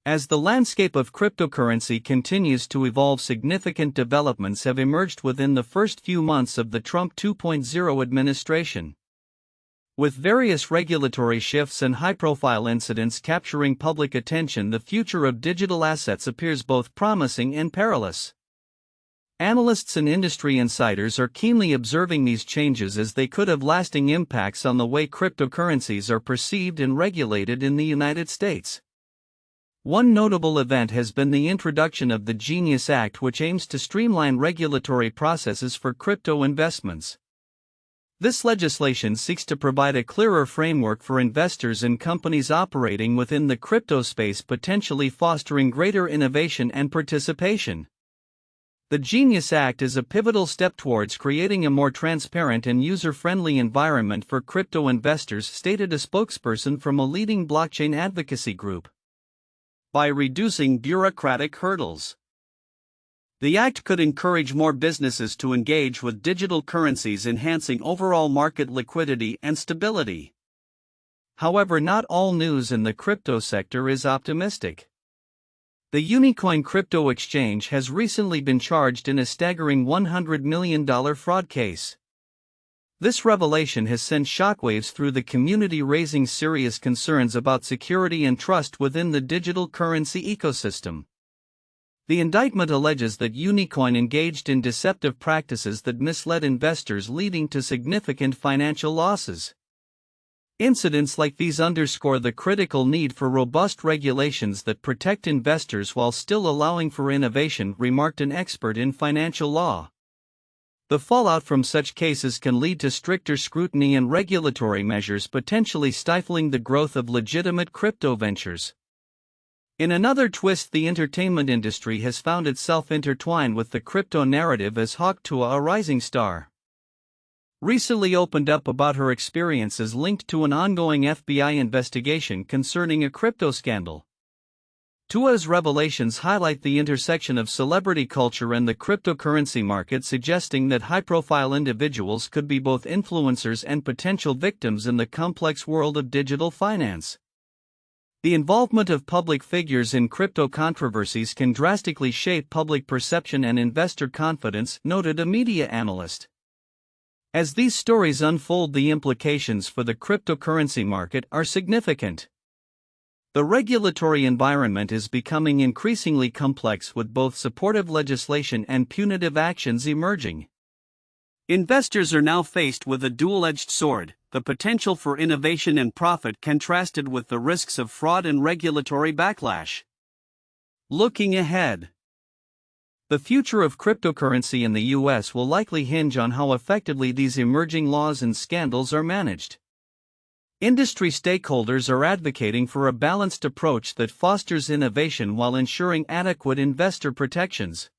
As the landscape of cryptocurrency continues to evolve, significant developments have emerged within the first few months of the Trump 2.0 administration. With various regulatory shifts and high-profile incidents capturing public attention, the future of digital assets appears both promising and perilous. Analysts and industry insiders are keenly observing these changes, as they could have lasting impacts on the way cryptocurrencies are perceived and regulated in the United States. One notable event has been the introduction of the Genius Act, which aims to streamline regulatory processes for crypto investments. This legislation seeks to provide a clearer framework for investors and companies operating within the crypto space, potentially fostering greater innovation and participation. The Genius Act is a pivotal step towards creating a more transparent and user-friendly environment for crypto investors, stated a spokesperson from a leading blockchain advocacy group. By reducing bureaucratic hurdles, the act could encourage more businesses to engage with digital currencies, enhancing overall market liquidity and stability. However, not all news in the crypto sector is optimistic. The Unicoin crypto exchange has recently been charged in a staggering $100 million fraud case. This revelation has sent shockwaves through the community, raising serious concerns about security and trust within the digital currency ecosystem. The indictment alleges that Unicoin engaged in deceptive practices that misled investors, leading to significant financial losses. Incidents like these underscore the critical need for robust regulations that protect investors while still allowing for innovation, remarked an expert in financial law. The fallout from such cases can lead to stricter scrutiny and regulatory measures, potentially stifling the growth of legitimate crypto ventures. In another twist, the entertainment industry has found itself intertwined with the crypto narrative, as Hawk Tuah, a rising star, recently opened up about her experiences linked to an ongoing FBI investigation concerning a crypto scandal. Tuah's revelations highlight the intersection of celebrity culture and the cryptocurrency market, suggesting that high-profile individuals could be both influencers and potential victims in the complex world of digital finance. The involvement of public figures in crypto controversies can drastically shape public perception and investor confidence, noted a media analyst. As these stories unfold, the implications for the cryptocurrency market are significant. The regulatory environment is becoming increasingly complex, with both supportive legislation and punitive actions emerging. Investors are now faced with a dual-edged sword: the potential for innovation and profit contrasted with the risks of fraud and regulatory backlash. Looking ahead, the future of cryptocurrency in the U.S. will likely hinge on how effectively these emerging laws and scandals are managed. Industry stakeholders are advocating for a balanced approach that fosters innovation while ensuring adequate investor protections.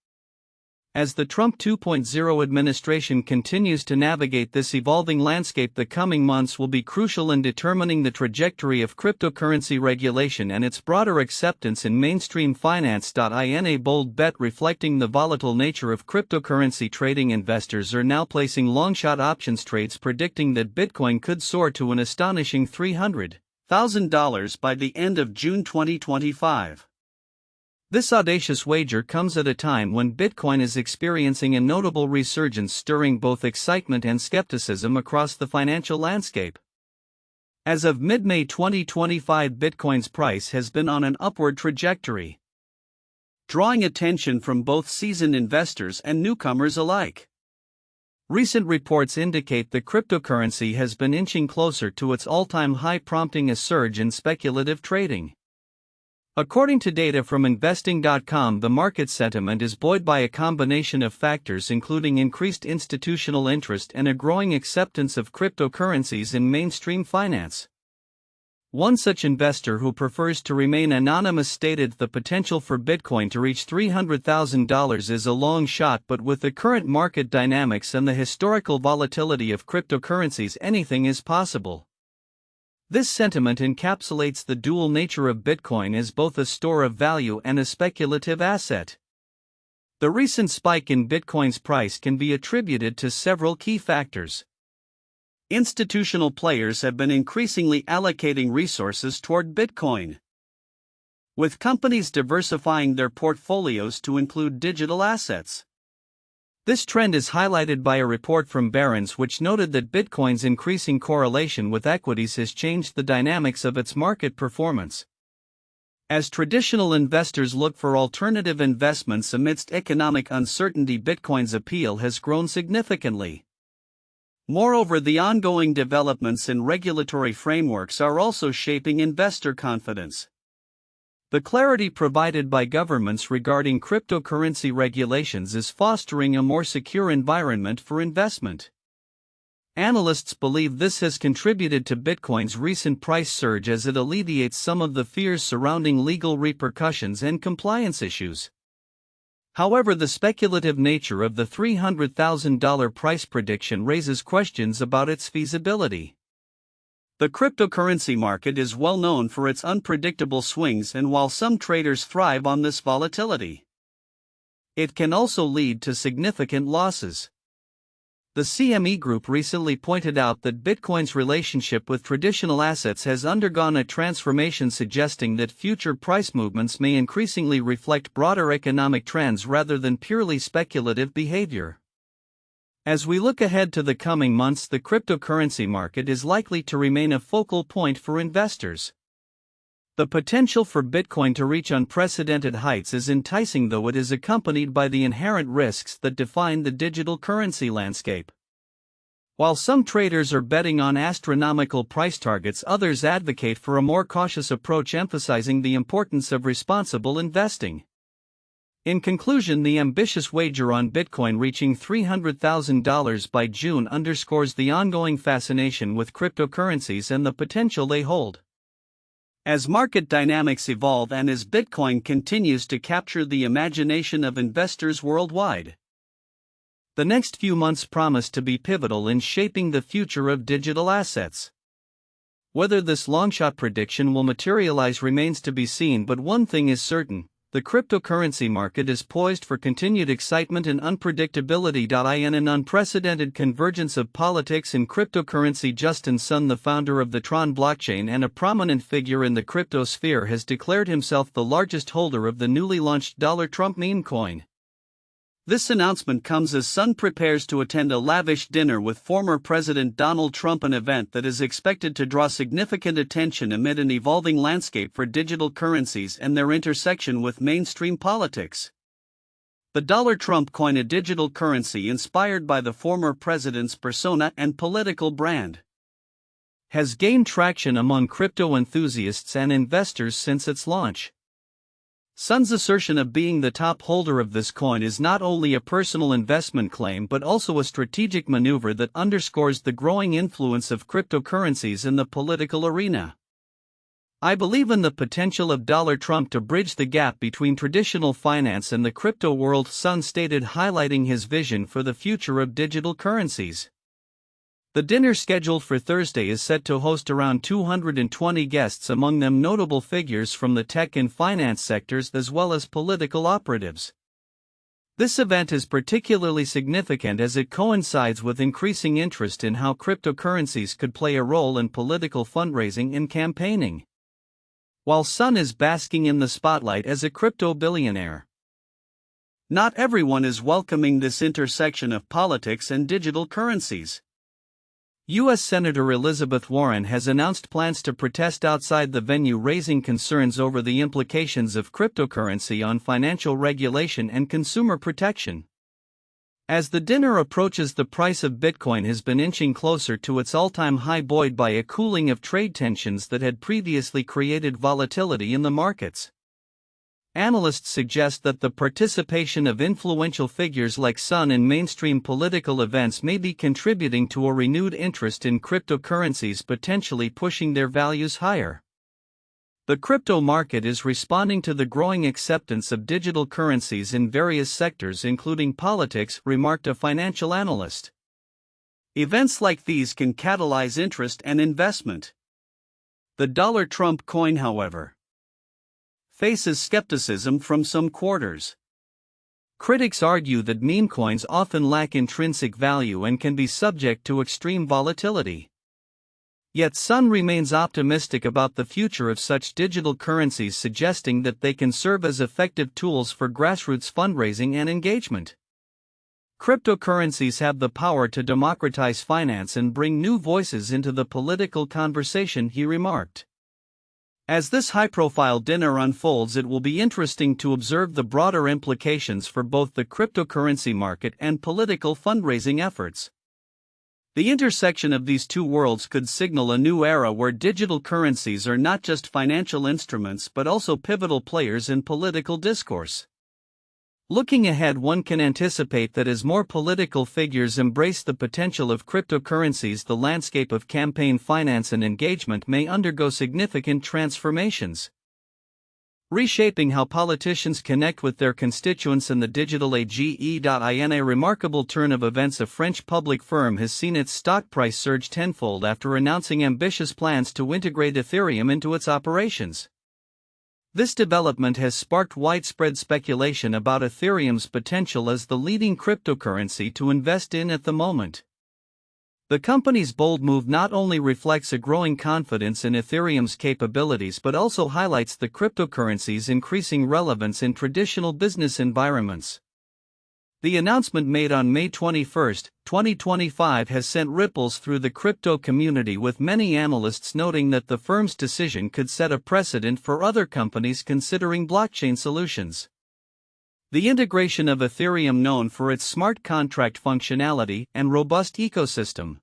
As the Trump 2.0 administration continues to navigate this evolving landscape, the coming months will be crucial in determining the trajectory of cryptocurrency regulation and its broader acceptance in mainstream finance. In a bold bet reflecting the volatile nature of cryptocurrency trading, investors are now placing long-shot options trades, predicting that Bitcoin could soar to an astonishing $300,000 by the end of June 2025. This audacious wager comes at a time when Bitcoin is experiencing a notable resurgence, stirring both excitement and skepticism across the financial landscape. As of mid-May 2025, Bitcoin's price has been on an upward trajectory, drawing attention from both seasoned investors and newcomers alike. Recent reports indicate the cryptocurrency has been inching closer to its all-time high, prompting a surge in speculative trading. According to data from investing.com, the market sentiment is buoyed by a combination of factors, including increased institutional interest and a growing acceptance of cryptocurrencies in mainstream finance. One such investor, who prefers to remain anonymous, stated the potential for Bitcoin to reach $300,000 is a long shot, but with the current market dynamics and the historical volatility of cryptocurrencies, anything is possible. This sentiment encapsulates the dual nature of Bitcoin as both a store of value and a speculative asset. The recent spike in Bitcoin's price can be attributed to several key factors. Institutional players have been increasingly allocating resources toward Bitcoin. with companies diversifying their portfolios to include digital assets. This trend is highlighted by a report from Barron's which noted that Bitcoin's increasing correlation with equities has changed the dynamics of its market performance. As traditional investors look for alternative investments amidst economic uncertainty, Bitcoin's appeal has grown significantly. Moreover, the ongoing developments in regulatory frameworks are also shaping investor confidence. The clarity provided by governments regarding cryptocurrency regulations is fostering a more secure environment for investment. Analysts believe this has contributed to Bitcoin's recent price surge as it alleviates some of the fears surrounding legal repercussions and compliance issues. However, the speculative nature of the $300,000 price prediction raises questions about its feasibility. The cryptocurrency market is well known for its unpredictable swings, and while some traders thrive on this volatility, it can also lead to significant losses. The CME Group recently pointed out that Bitcoin's relationship with traditional assets has undergone a transformation, suggesting that future price movements may increasingly reflect broader economic trends rather than purely speculative behavior. As we look ahead to the coming months, the cryptocurrency market is likely to remain a focal point for investors. The potential for Bitcoin to reach unprecedented heights is enticing, though it is accompanied by the inherent risks that define the digital currency landscape. While some traders are betting on astronomical price targets, others advocate for a more cautious approach, emphasizing the importance of responsible investing. In conclusion, the ambitious wager on Bitcoin reaching $300,000 by June underscores the ongoing fascination with cryptocurrencies and the potential they hold. As market dynamics evolve and as Bitcoin continues to capture the imagination of investors worldwide, the next few months promise to be pivotal in shaping the future of digital assets. Whether this long-shot prediction will materialize remains to be seen, but one thing is certain: the cryptocurrency market is poised for continued excitement and unpredictability. In an unprecedented convergence of politics and cryptocurrency, Justin Sun, the founder of the Tron blockchain and a prominent figure in the crypto sphere, has declared himself the largest holder of the newly launched $Trump meme coin. This announcement comes as Sun prepares to attend a lavish dinner with former President Donald Trump, an event that is expected to draw significant attention amid an evolving landscape for digital currencies and their intersection with mainstream politics. The Trump coin, a digital currency inspired by the former president's persona and political brand, has gained traction among crypto enthusiasts and investors since its launch. Sun's assertion of being the top holder of this coin is not only a personal investment claim but also a strategic maneuver that underscores the growing influence of cryptocurrencies in the political arena. "I believe in the potential of Trump to bridge the gap between traditional finance and the crypto world," Sun stated, highlighting his vision for the future of digital currencies. The dinner, scheduled for Thursday, is set to host around 220 guests, among them notable figures from the tech and finance sectors as well as political operatives. This event is particularly significant as it coincides with increasing interest in how cryptocurrencies could play a role in political fundraising and campaigning. While Sun is basking in the spotlight as a crypto billionaire, not everyone is welcoming this intersection of politics and digital currencies. U.S. Senator Elizabeth Warren has announced plans to protest outside the venue, raising concerns over the implications of cryptocurrency on financial regulation and consumer protection. As the dinner approaches, the price of Bitcoin has been inching closer to its all-time high, buoyed by a cooling of trade tensions that had previously created volatility in the markets. Analysts suggest that the participation of influential figures like Sun in mainstream political events may be contributing to a renewed interest in cryptocurrencies, potentially pushing their values higher. The crypto market is responding to the growing acceptance of digital currencies in various sectors, including politics, remarked a financial analyst. Events like these can catalyze interest and investment. The Trump coin, however, faces skepticism from some quarters. Critics argue that meme coins often lack intrinsic value and can be subject to extreme volatility. Yet Sun remains optimistic about the future of such digital currencies, suggesting that they can serve as effective tools for grassroots fundraising and engagement. Cryptocurrencies have the power to democratize finance and bring new voices into the political conversation, he remarked. As this high-profile dinner unfolds, it will be interesting to observe the broader implications for both the cryptocurrency market and political fundraising efforts. The intersection of these two worlds could signal a new era where digital currencies are not just financial instruments but also pivotal players in political discourse. Looking ahead, one can anticipate that as more political figures embrace the potential of cryptocurrencies, the landscape of campaign finance and engagement may undergo significant transformations. Reshaping how politicians connect with their constituents in the digital age. In a remarkable turn of events, a French public firm has seen its stock price surge tenfold after announcing ambitious plans to integrate Ethereum into its operations. This development has sparked widespread speculation about Ethereum's potential as the leading cryptocurrency to invest in at the moment. The company's bold move not only reflects a growing confidence in Ethereum's capabilities but also highlights the cryptocurrency's increasing relevance in traditional business environments. The announcement made on May 21, 2025 has sent ripples through the crypto community, with many analysts noting that the firm's decision could set a precedent for other companies considering blockchain solutions. The integration of Ethereum, known for its smart contract functionality and robust ecosystem,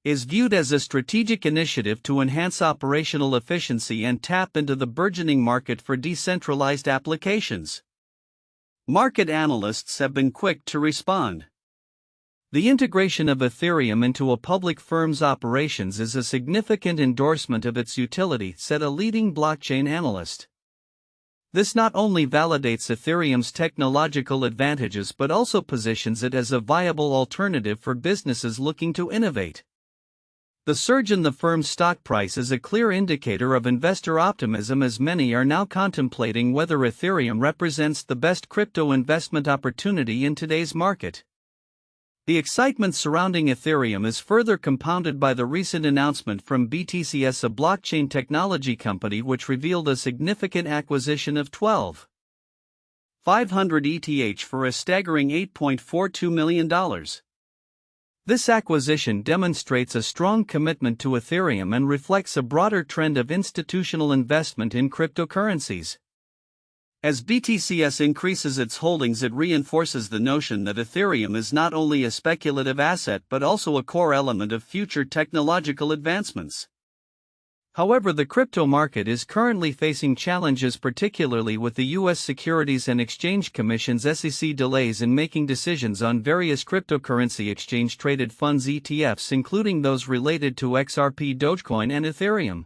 is viewed as a strategic initiative to enhance operational efficiency and tap into the burgeoning market for decentralized applications. Market analysts have been quick to respond. The integration of Ethereum into a public firm's operations is a significant endorsement of its utility, said a leading blockchain analyst. This not only validates Ethereum's technological advantages but also positions it as a viable alternative for businesses looking to innovate. The surge in the firm's stock price is a clear indicator of investor optimism, as many are now contemplating whether Ethereum represents the best crypto investment opportunity in today's market. The excitement surrounding Ethereum is further compounded by the recent announcement from BTCS, a blockchain technology company, which revealed a significant acquisition of 12,500 ETH for a staggering $8.42 million. This acquisition demonstrates a strong commitment to Ethereum and reflects a broader trend of institutional investment in cryptocurrencies. As BTCS increases its holdings, it reinforces the notion that Ethereum is not only a speculative asset but also a core element of future technological advancements. However, the crypto market is currently facing challenges, particularly with the U.S. Securities and Exchange Commission's SEC delays in making decisions on various cryptocurrency exchange-traded funds ETFs, including those related to XRP, Dogecoin, and Ethereum.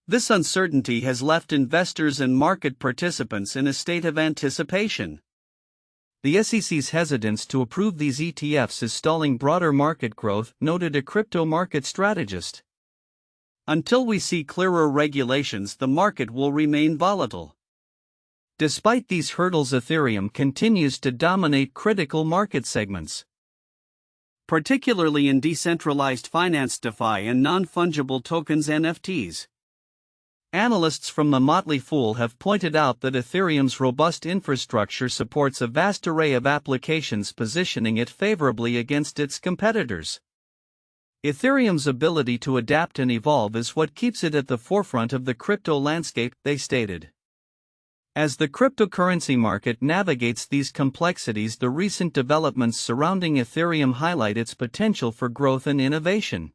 This uncertainty has left investors and market participants in a state of anticipation. The SEC's hesitance to approve these ETFs is stalling broader market growth, noted a crypto market strategist. Until we see clearer regulations, the market will remain volatile. Despite these hurdles, Ethereum continues to dominate critical market segments, particularly in decentralized finance, DeFi, and non-fungible tokens (NFTs). Analysts from the Motley Fool have pointed out that Ethereum's robust infrastructure supports a vast array of applications, positioning it favorably against its competitors. Ethereum's ability to adapt and evolve is what keeps it at the forefront of the crypto landscape, they stated. As the cryptocurrency market navigates these complexities, the recent developments surrounding Ethereum highlight its potential for growth and innovation.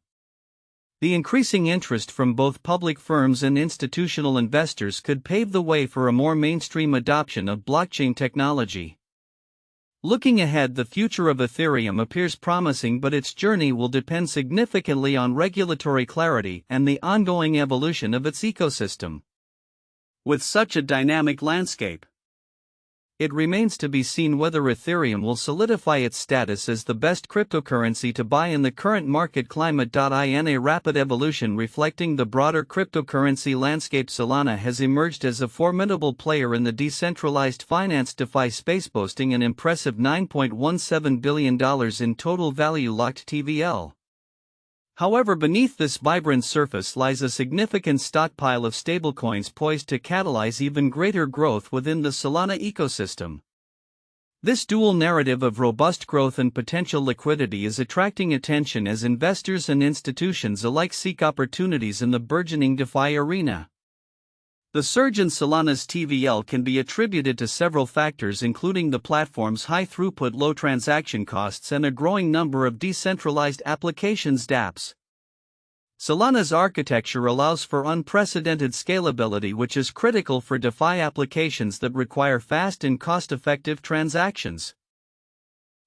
The increasing interest from both public firms and institutional investors could pave the way for a more mainstream adoption of blockchain technology. Looking ahead, the future of Ethereum appears promising, but its journey will depend significantly on regulatory clarity and the ongoing evolution of its ecosystem. With such a dynamic landscape, it remains to be seen whether Ethereum will solidify its status as the best cryptocurrency to buy in the current market climate. In a rapid evolution reflecting the broader cryptocurrency landscape, Solana has emerged as a formidable player in the decentralized finance DeFi space, boasting an impressive $9.17 billion in total value locked TVL. However, beneath this vibrant surface lies a significant stockpile of stablecoins poised to catalyze even greater growth within the Solana ecosystem. This dual narrative of robust growth and potential liquidity is attracting attention as investors and institutions alike seek opportunities in the burgeoning DeFi arena. The surge in Solana's TVL can be attributed to several factors, including the platform's high throughput, low transaction costs, and a growing number of decentralized applications (dApps). Solana's architecture allows for unprecedented scalability, which is critical for DeFi applications that require fast and cost-effective transactions.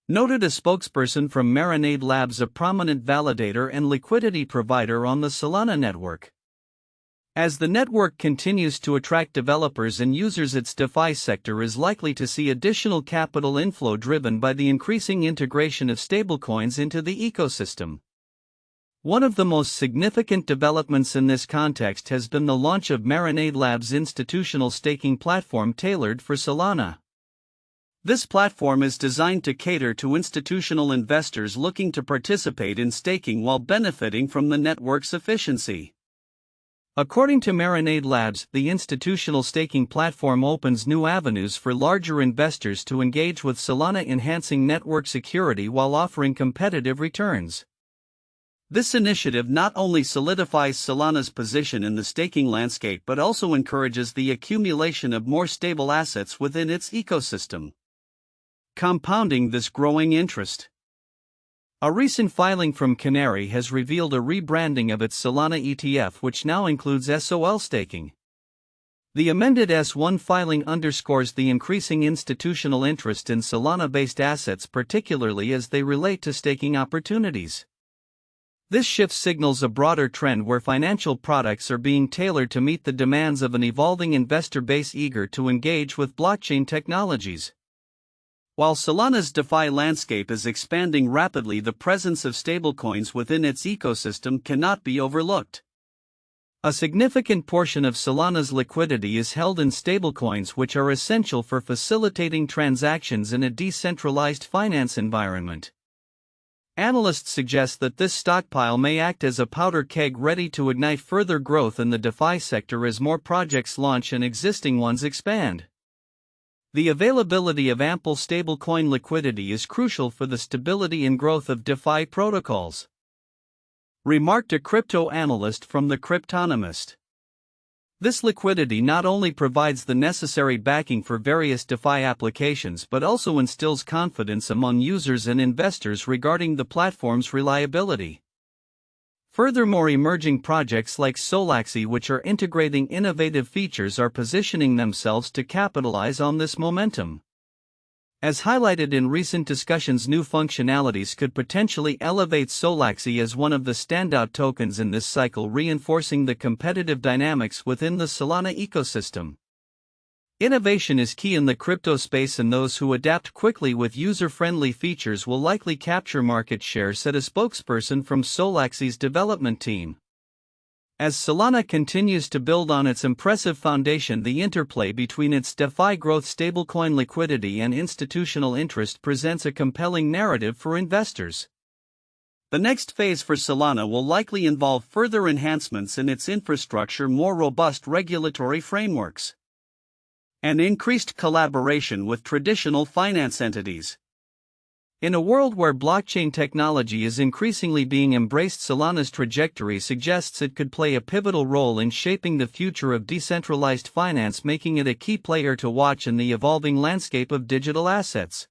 Noted a spokesperson from Marinade Labs, a prominent validator and liquidity provider on the Solana network. As the network continues to attract developers and users, its DeFi sector is likely to see additional capital inflow driven by the increasing integration of stablecoins into the ecosystem. One of the most significant developments in this context has been the launch of Marinade Labs' institutional staking platform tailored for Solana. This platform is designed to cater to institutional investors looking to participate in staking while benefiting from the network's efficiency. According to Marinade Labs, the institutional staking platform opens new avenues for larger investors to engage with Solana, enhancing network security while offering competitive returns. This initiative not only solidifies Solana's position in the staking landscape but also encourages the accumulation of more stable assets within its ecosystem, compounding this growing interest. A recent filing from Canary has revealed a rebranding of its Solana ETF, which now includes SOL staking. The amended S1 filing underscores the increasing institutional interest in Solana-based assets, particularly as they relate to staking opportunities. This shift signals a broader trend where financial products are being tailored to meet the demands of an evolving investor base eager to engage with blockchain technologies. While Solana's DeFi landscape is expanding rapidly, the presence of stablecoins within its ecosystem cannot be overlooked. A significant portion of Solana's liquidity is held in stablecoins, which are essential for facilitating transactions in a decentralized finance environment. Analysts suggest that this stockpile may act as a powder keg ready to ignite further growth in the DeFi sector as more projects launch and existing ones expand. The availability of ample stablecoin liquidity is crucial for the stability and growth of DeFi protocols, remarked a crypto analyst from The Cryptonomist. This liquidity not only provides the necessary backing for various DeFi applications but also instills confidence among users and investors regarding the platform's reliability. Furthermore, emerging projects like Solaxy, which are integrating innovative features, are positioning themselves to capitalize on this momentum. As highlighted in recent discussions, new functionalities could potentially elevate Solaxy as one of the standout tokens in this cycle, reinforcing the competitive dynamics within the Solana ecosystem. Innovation is key in the crypto space, and those who adapt quickly with user-friendly features will likely capture market share, said a spokesperson from Solaxy's development team. As Solana continues to build on its impressive foundation, the interplay between its DeFi growth, stablecoin liquidity, and institutional interest presents a compelling narrative for investors. The next phase for Solana will likely involve further enhancements in its infrastructure, more robust regulatory frameworks, and increased collaboration with traditional finance entities. In a world where blockchain technology is increasingly being embraced, Solana's trajectory suggests it could play a pivotal role in shaping the future of decentralized finance, making it a key player to watch in the evolving landscape of digital assets.